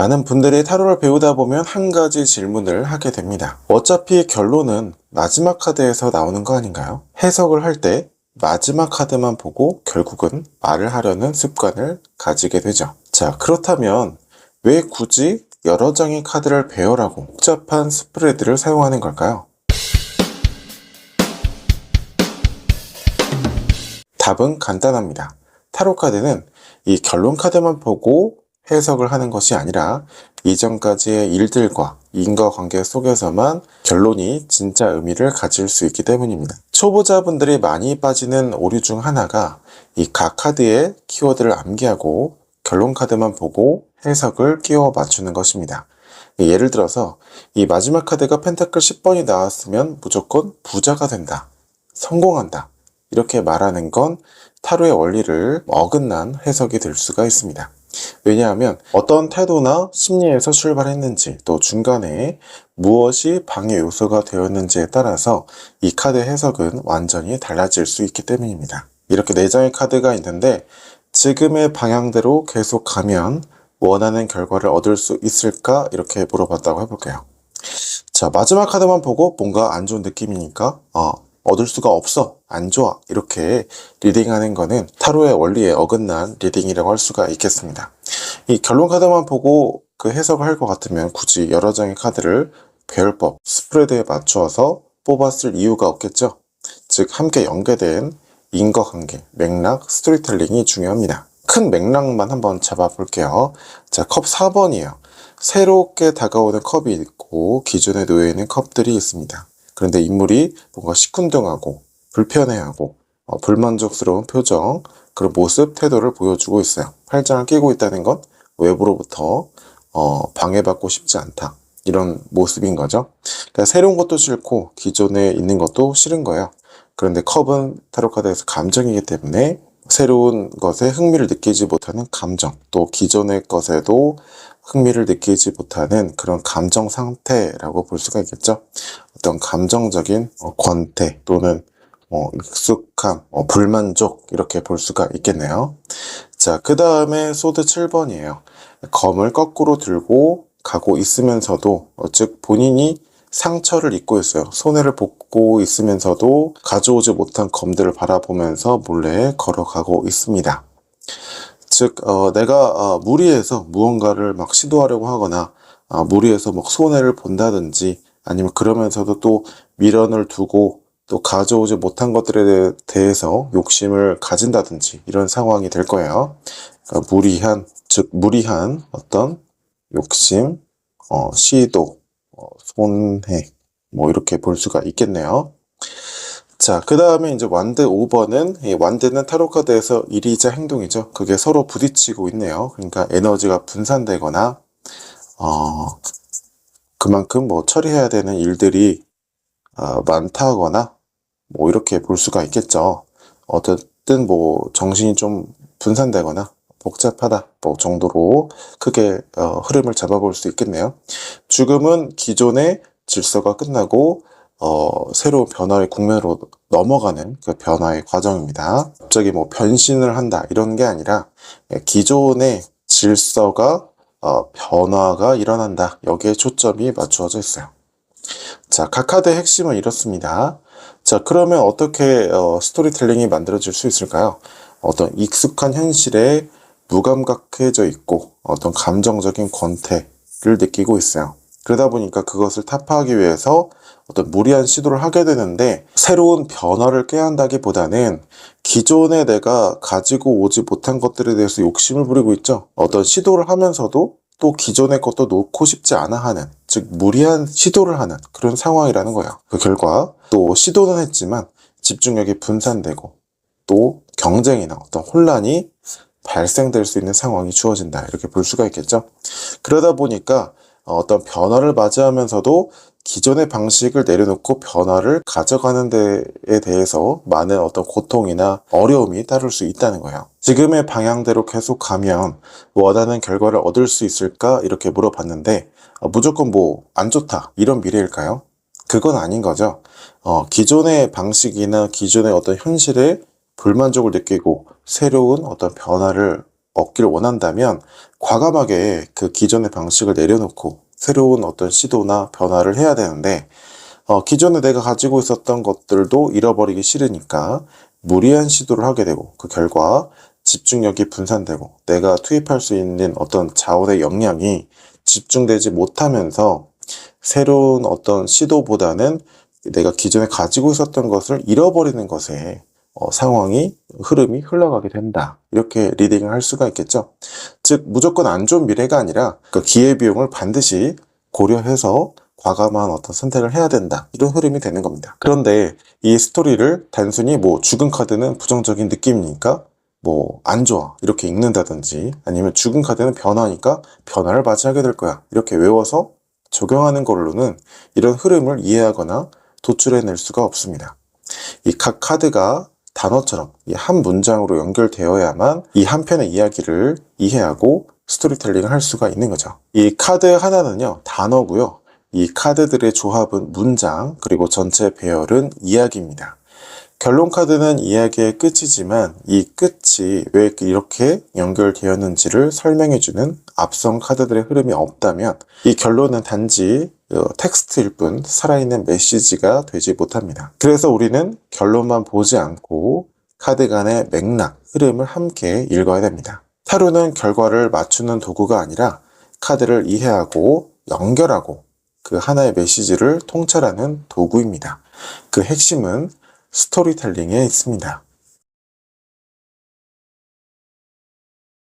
많은 분들이 타로를 배우다 보면 한 가지 질문을 하게 됩니다. 어차피 결론은 마지막 카드에서 나오는 거 아닌가요? 해석을 할 때 마지막 카드만 보고 결국은 말을 하려는 습관을 가지게 되죠. 자, 그렇다면 왜 굳이 여러 장의 카드를 배열하고 복잡한 스프레드를 사용하는 걸까요? 답은 간단합니다. 타로 카드는 이 결론 카드만 보고 해석을 하는 것이 아니라 이전까지의 일들과 인과관계 속에서만 결론이 진짜 의미를 가질 수 있기 때문입니다. 초보자분들이 많이 빠지는 오류 중 하나가 이 각 카드의 키워드를 암기하고 결론 카드만 보고 해석을 끼워 맞추는 것입니다. 예를 들어서 이 마지막 카드가 펜타클 10번이 나왔으면 무조건 부자가 된다, 성공한다, 이렇게 말하는 건 타로의 원리를 어긋난 해석이 될 수가 있습니다. 왜냐하면 어떤 태도나 심리에서 출발했는지, 또 중간에 무엇이 방해 요소가 되었는지에 따라서 이 카드 해석은 완전히 달라질 수 있기 때문입니다. 이렇게 4장의 카드가 있는데 지금의 방향대로 계속 가면 원하는 결과를 얻을 수 있을까? 이렇게 물어봤다고 해볼게요. 자, 마지막 카드만 보고 뭔가 안 좋은 느낌이니까 얻을 수가 없어, 안 좋아, 이렇게 리딩하는 거는 타로의 원리에 어긋난 리딩이라고 할 수가 있겠습니다. 이 결론 카드만 보고 그 해석을 할 것 같으면 굳이 여러 장의 카드를 배열법, 스프레드에 맞추어서 뽑았을 이유가 없겠죠. 즉 함께 연계된 인과관계, 맥락, 스토리텔링이 중요합니다. 큰 맥락만 한번 잡아볼게요. 자, 컵 4번이에요. 새롭게 다가오는 컵이 있고 기존에 놓여있는 컵들이 있습니다. 그런데 인물이 뭔가 시큰둥하고 불편해하고 불만족스러운 표정, 그런 모습, 태도를 보여주고 있어요. 팔짱을 끼고 있다는 건 외부로부터 방해받고 싶지 않다, 이런 모습인 거죠. 그러니까 새로운 것도 싫고 기존에 있는 것도 싫은 거예요. 그런데 컵은 타로카드에서 감정이기 때문에 새로운 것에 흥미를 느끼지 못하는 감정, 또 기존의 것에도 흥미를 느끼지 못하는 그런 감정 상태라고 볼 수가 있겠죠. 어떤 감정적인 권태 또는 익숙함, 불만족, 이렇게 볼 수가 있겠네요. 자, 그 다음에 소드 7번이에요. 검을 거꾸로 들고 가고 있으면서도 즉 본인이 상처를 입고 있어요. 손해를 보고 있으면서도 가져오지 못한 검들을 바라보면서 몰래 걸어가고 있습니다. 즉 내가 무리해서 무언가를 막 시도하려고 하거나 무리해서 막 손해를 본다든지, 아니면 그러면서도 또 미련을 두고 또 가져오지 못한 것들에 대해서 욕심을 가진다든지, 이런 상황이 될 거예요. 그러니까 무리한 어떤 욕심, 시도, 손해, 이렇게 볼 수가 있겠네요. 자, 그 다음에 이제 완드 5번은, 이 완드는 타로카드에서 일이자 행동이죠. 그게 서로 부딪히고 있네요. 그러니까 에너지가 분산되거나, 그만큼 처리해야 되는 일들이 많다거나, 이렇게 볼 수가 있겠죠. 어쨌든 정신이 좀 분산되거나 복잡하다 정도로 크게 흐름을 잡아볼 수 있겠네요. 죽음은 기존의 질서가 끝나고 새로운 변화의 국면으로 넘어가는 그 변화의 과정입니다. 갑자기 변신을 한다, 이런 게 아니라 기존의 질서가 변화가 일어난다, 여기에 초점이 맞추어져 있어요. 자, 각 카드의 핵심은 이렇습니다. 자, 그러면 어떻게 스토리텔링이 만들어질 수 있을까요? 어떤 익숙한 현실에 무감각해져 있고 어떤 감정적인 권태를 느끼고 있어요. 그러다 보니까 그것을 타파하기 위해서 어떤 무리한 시도를 하게 되는데, 새로운 변화를 꾀한다기보다는 기존에 내가 가지고 오지 못한 것들에 대해서 욕심을 부리고 있죠. 어떤 시도를 하면서도 또 기존의 것도 놓고 싶지 않아 하는, 즉 무리한 시도를 하는 그런 상황이라는 거예요. 그 결과 또 시도는 했지만 집중력이 분산되고 또 경쟁이나 어떤 혼란이 발생될 수 있는 상황이 주어진다, 이렇게 볼 수가 있겠죠. 그러다 보니까 어떤 변화를 맞이하면서도 기존의 방식을 내려놓고 변화를 가져가는 데에 대해서 많은 어떤 고통이나 어려움이 따를 수 있다는 거예요. 지금의 방향대로 계속 가면 원하는 결과를 얻을 수 있을까? 이렇게 물어봤는데 무조건 안 좋다, 이런 미래일까요? 그건 아닌 거죠. 기존의 방식이나 기존의 어떤 현실에 불만족을 느끼고 새로운 어떤 변화를 얻기를 원한다면 과감하게 그 기존의 방식을 내려놓고 새로운 어떤 시도나 변화를 해야 되는데 기존에 내가 가지고 있었던 것들도 잃어버리기 싫으니까 무리한 시도를 하게 되고 그 결과 집중력이 분산되고 내가 투입할 수 있는 어떤 자원의 역량이 집중되지 못하면서 새로운 어떤 시도보다는 내가 기존에 가지고 있었던 것을 잃어버리는 것에 상황이, 흐름이 흘러가게 된다. 이렇게 리딩을 할 수가 있겠죠. 즉, 무조건 안 좋은 미래가 아니라 그 기회비용을 반드시 고려해서 과감한 어떤 선택을 해야 된다. 이런 흐름이 되는 겁니다. 그런데 이 스토리를 단순히 뭐 죽은 카드는 부정적인 느낌이니까 뭐 안 좋아 이렇게 읽는다든지 아니면 죽은 카드는 변화니까 변화를 맞이하게 될 거야 이렇게 외워서 적용하는 걸로는 이런 흐름을 이해하거나 도출해낼 수가 없습니다. 이 각 카드가 단어처럼 이 한 문장으로 연결되어야만 이 한 편의 이야기를 이해하고 스토리텔링을 할 수가 있는 거죠. 이 카드 하나는요, 단어고요. 이 카드들의 조합은 문장, 그리고 전체 배열은 이야기입니다. 결론 카드는 이야기의 끝이지만 이 끝이 왜 이렇게 연결되었는지를 설명해주는 앞선 카드들의 흐름이 없다면 이 결론은 단지 텍스트일 뿐 살아있는 메시지가 되지 못합니다. 그래서 우리는 결론만 보지 않고 카드 간의 맥락, 흐름을 함께 읽어야 됩니다. 타로는 결과를 맞추는 도구가 아니라 카드를 이해하고 연결하고 그 하나의 메시지를 통찰하는 도구입니다. 그 핵심은 스토리텔링에 있습니다.